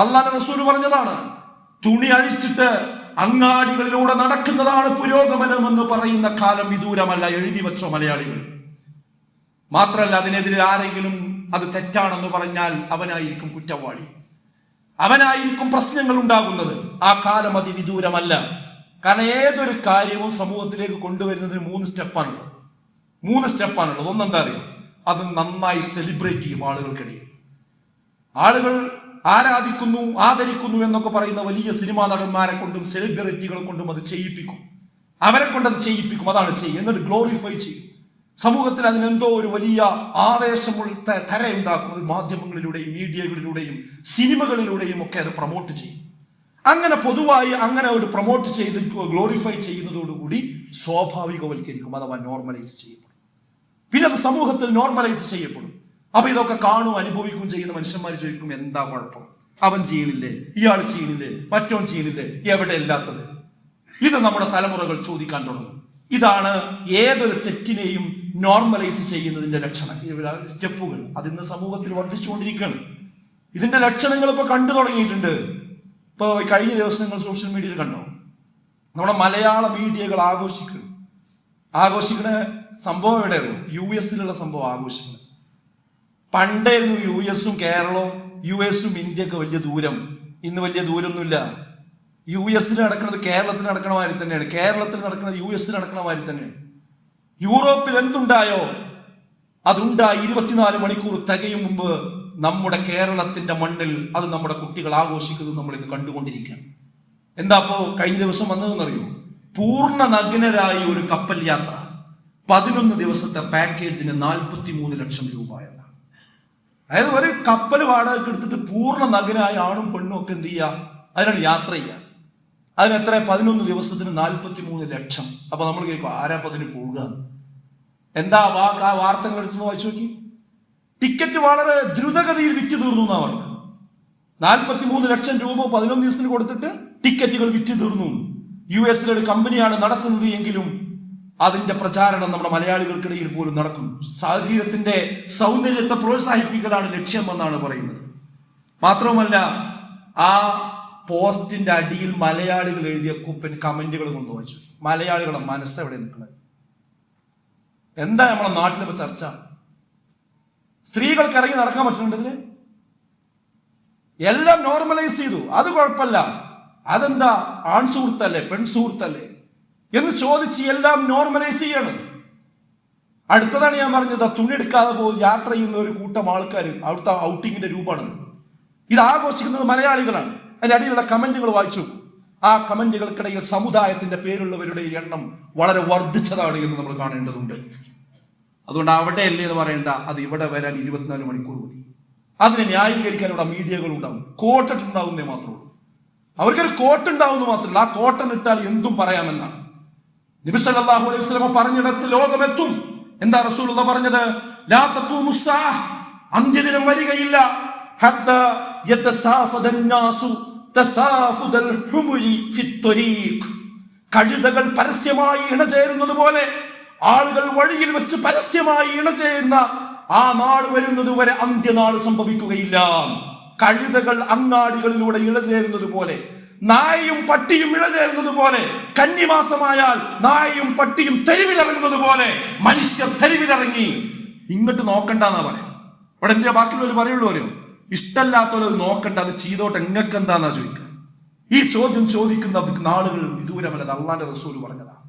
അല്ലാഹുവിന്റെ റസൂൽ പറഞ്ഞതാണ്. തുണി അഴിച്ചിട്ട് അങ്ങാടികളിലൂടെ നടക്കുന്നതാണ് പുരോഗമനം എന്ന് പറയുന്ന കാലം വിദൂരമല്ല. എഴുതി വെച്ചോ മലയാളികൾ. മാത്രമല്ല, അതിനെതിരെ ആരെങ്കിലും അത് തെറ്റാണെന്ന് പറഞ്ഞാൽ അവനായിരിക്കും കുറ്റവാളി, അവനായിരിക്കും പ്രശ്നങ്ങൾ ഉണ്ടാകുന്നത്. ആ കാലം അതിവിദൂരമല്ല. കാരണം ഏതൊരു കാര്യവും സമൂഹത്തിലേക്ക് കൊണ്ടുവരുന്നതിന് 3 സ്റ്റെപ്പാണുള്ളത്. 3 സ്റ്റെപ്പാണുള്ളത്. ഒന്നെന്താ അറിയോ? അത് നന്നായി സെലിബ്രേറ്റ് ചെയ്യും ആളുകൾക്കിടയിൽ. ആളുകൾ ആരാധിക്കുന്നു, ആദരിക്കുന്നു എന്നൊക്കെ പറയുന്ന വലിയ സിനിമാ നടന്മാരെ കൊണ്ടും സെലിബ്രിറ്റികളെ കൊണ്ടും അത് ചെയ്യിപ്പിക്കും. അവരെ കൊണ്ടത് ചെയ്യിപ്പിക്കും. അതാണ് ചെയ്യും. എന്നിട്ട് ഗ്ലോറിഫൈ ചെയ്യും. സമൂഹത്തിൽ അതിനെന്തോ ഒരു വലിയ ആവേശമുള്ള തരയുണ്ടാക്കുന്നത് മാധ്യമങ്ങളിലൂടെയും മീഡിയകളിലൂടെയും സിനിമകളിലൂടെയും ഒക്കെ അത് പ്രൊമോട്ട് ചെയ്യും. അങ്ങനെ പൊതുവായി അങ്ങനെ ഒരു പ്രൊമോട്ട് ചെയ്ത് ഗ്ലോറിഫൈ ചെയ്യുന്നതോടുകൂടി സ്വാഭാവികവൽക്കരിക്കും, അഥവാ നോർമലൈസ് ചെയ്യപ്പെടും. പിന്നെ അത് സമൂഹത്തിൽ നോർമലൈസ് ചെയ്യപ്പെടും. അപ്പൊ ഇതൊക്കെ കാണും അനുഭവിക്കുകയും ചെയ്യുന്ന മനുഷ്യന്മാർ ചോദിക്കും, എന്താ കുഴപ്പം? അവൻ ചെയ്യണില്ലേ, ഇയാൾ ചെയ്യണില്ലേ, മറ്റോൻ ചെയ്യണില്ലേ, എവിടെ ഇല്ലാത്തത്? ഇത് നമ്മുടെ തലമുറകൾ ചോദിക്കാൻ തുടങ്ങും. ഇതാണ് ഏതൊരു തെറ്റിനെയും നോർമലൈസ് ചെയ്യുന്നതിന്റെ ലക്ഷണം, സ്റ്റെപ്പുകൾ. അതിന്ന് സമൂഹത്തിൽ വർദ്ധിച്ചുകൊണ്ടിരിക്കുകയാണ്. ഇതിന്റെ ലക്ഷണങ്ങൾ ഇപ്പൊ കണ്ടു തുടങ്ങിയിട്ടുണ്ട്. ഇപ്പൊ കഴിഞ്ഞ ദിവസങ്ങൾ സോഷ്യൽ മീഡിയയിൽ കണ്ടോ, നമ്മുടെ മലയാള മീഡിയകൾ ആഘോഷിക്കുന്ന സംഭവം എവിടെയായിരുന്നു? US സംഭവം ആഘോഷിക്കുന്നത്. പണ്ടായിരുന്നു US കേരളവും US ഇന്ത്യയൊക്കെ വലിയ ദൂരം. ഇന്ന് വലിയ ദൂരമൊന്നുമില്ല. US നടക്കുന്നത് കേരളത്തിൽ നടക്കണ മാതിരി തന്നെയാണ്, കേരളത്തിൽ നടക്കുന്നത് US നടക്കണ മാതിരി തന്നെയാണ്. യൂറോപ്പിൽ എന്തുണ്ടായോ അതുണ്ടായി 24 മണിക്കൂർ തികയും മുമ്പ് നമ്മുടെ കേരളത്തിന്റെ മണ്ണിൽ അത് നമ്മുടെ കുട്ടികൾ ആഘോഷിക്കുന്നത് നമ്മൾ ഇന്ന് കണ്ടുകൊണ്ടിരിക്കുകയാണ്. എന്താ അപ്പോ കഴിഞ്ഞ ദിവസം വന്നതെന്നറിയോ? പൂർണ്ണ നഗ്നരായി ഒരു കപ്പൽ യാത്ര, 11 ദിവസത്തെ പാക്കേജിന് 43 ലക്ഷം രൂപ എന്നാണ്. അതായത് ഒരു കപ്പൽ വാടകയ്ക്ക് എടുത്തിട്ട് പൂർണ്ണ നഗ്നരായ ആണും പെണ്ണും ഒക്കെ എന്ത് ചെയ്യുക, അതിനാണ് യാത്ര ചെയ്യുക. അതിനെത്ര? 11 ദിവസത്തിന് 43 ലക്ഷം. അപ്പൊ നമ്മൾ കേൾക്കും, ആരാ അതിന് പോവുക? എന്താ ആ വാർത്തകൾ എടുത്തു വായിച്ചു നോക്കി. ടിക്കറ്റ് വളരെ ദ്രുതഗതിയിൽ വിറ്റ് തീർന്നു എന്നാ പറഞ്ഞത്. 43 ലക്ഷം രൂപ 11 ദിവസത്തിന് കൊടുത്തിട്ട് ടിക്കറ്റുകൾ വിറ്റ് തീർന്നു. US ഒരു കമ്പനിയാണ് നടത്തുന്നത് എങ്കിലും അതിന്റെ പ്രചാരണം നമ്മുടെ മലയാളികൾക്കിടയിൽ പോലും നടക്കുന്നു. ശരീരത്തിന്റെ സൗന്ദര്യത്തെ പ്രോത്സാഹിപ്പിക്കലാണ് ലക്ഷ്യം എന്നാണ് പറയുന്നത്. മാത്രവുമല്ല, ആ പോസ്റ്റിന്റെ അടിയിൽ മലയാളികൾ എഴുതിയ കമന്റുകൾ കൊണ്ട് വായിച്ചു. മലയാളികളുടെ മനസ്സെവിടെ നിൽക്കുന്നത്? എന്താ നമ്മളെ നാട്ടിലിപ്പോ ചർച്ച? സ്ത്രീകൾക്ക് ഇറങ്ങി നടക്കാൻ പറ്റുന്നുണ്ടല്ലേ? എല്ലാം നോർമലൈസ് ചെയ്തു. അത് കുഴപ്പമില്ല. അതെന്താ, ആൺ സുഹൃത്തല്ലേ, പെൺ സുഹൃത്തല്ലേ എന്ന് ചോദിച്ച് എല്ലാം നോർമലൈസ് ചെയ്യണം. അടുത്തതാണ് ഞാൻ പറഞ്ഞത്, തുണി എടുക്കാതെ പോയി യാത്ര ചെയ്യുന്ന ഒരു കൂട്ടം ആൾക്കാർ, അവിടുത്തെ ഔട്ടിങ്ങിന്റെ രൂപമാണത്. ഇത് ആഘോഷിക്കുന്നത് മലയാളികളാണ്. അതിന്റെ അടിയിലുള്ള കമന്റുകൾ വായിച്ചു. ആ കമന്റുകൾക്കിടയിൽ സമുദായത്തിന്റെ പേരുള്ളവരുടെ എണ്ണം വളരെ വർദ്ധിച്ചതാണ് എന്ന് നമ്മൾ കാണേണ്ടതുണ്ട്. അതുകൊണ്ട് അവിടെ അല്ലേ എന്ന് പറയേണ്ട, അത് ഇവിടെ വരാൻ 24 മണിക്കൂർ മതി. അതിനെ ന്യായീകരിക്കാൻ ഇവിടെ മീഡിയകൾ ഉണ്ടാവും. കോട്ടിട്ടുണ്ടാവുന്നേ മാത്രമേ ഉള്ളൂ. അവർക്കൊരു കോട്ട് ഉണ്ടാവുന്ന മാത്രമല്ല, ആ കോട്ടൻ ഇട്ടാൽ എന്തും പറയാമെന്നാണ് നബി സല്ലല്ലാഹു അലൈഹി വസല്ലം പറഞ്ഞിടത്ത് ലോകമെത്തും. എന്താ റസൂലുള്ളാഹി പറഞ്ഞത്? ലാ തഖൂമു സ്സാഅ, അന്ത്യദിനം വരികയില്ല, ഹത്താ യതസാഫദൻ നാസു തസാഫുദൽ ഹുമുരി ഫിത്ത്വരീഖ്. കഴുതകൾ പരസ്യമായി ഇണചേരുന്നത് പോലെ ആളുകൾ വഴിയിൽ വെച്ച് പരസ്യമായി ഇണചേരുന്ന ആ നാട് വരുന്നത് വരെ അന്ത്യനാട് സംഭവിക്കുകയില്ല. കഴുതകൾ അങ്ങാടികളിലൂടെ ഇണചേരുന്നത് പോലെ, നായയും പട്ടിയും ഇണചേരുന്നത് പോലെ, കന്നിമാസമായാൽ നായയും പട്ടിയും തെരുവിലിറങ്ങുന്നത് പോലെ മനുഷ്യർ തെരുവിലിറങ്ങി. ഇങ്ങോട്ട് നോക്കണ്ടെന്നാ പറയാം. ഇവിടെ എന്തിനാ ബാക്കിയുള്ളവർ പറയുള്ളൂ? ഇഷ്ടമല്ലാത്തവരത് നോക്കണ്ട, അത് ചെയ്തോട്ടെ, എങ്ങക്ക് എന്താന്നാ ചോദിക്കുക. ഈ ചോദ്യം ചോദിക്കുന്ന നാളുകൾ വിദൂരമല്ല. അല്ലാഹുവിന്റെ റസൂൽ പറഞ്ഞതാണ്.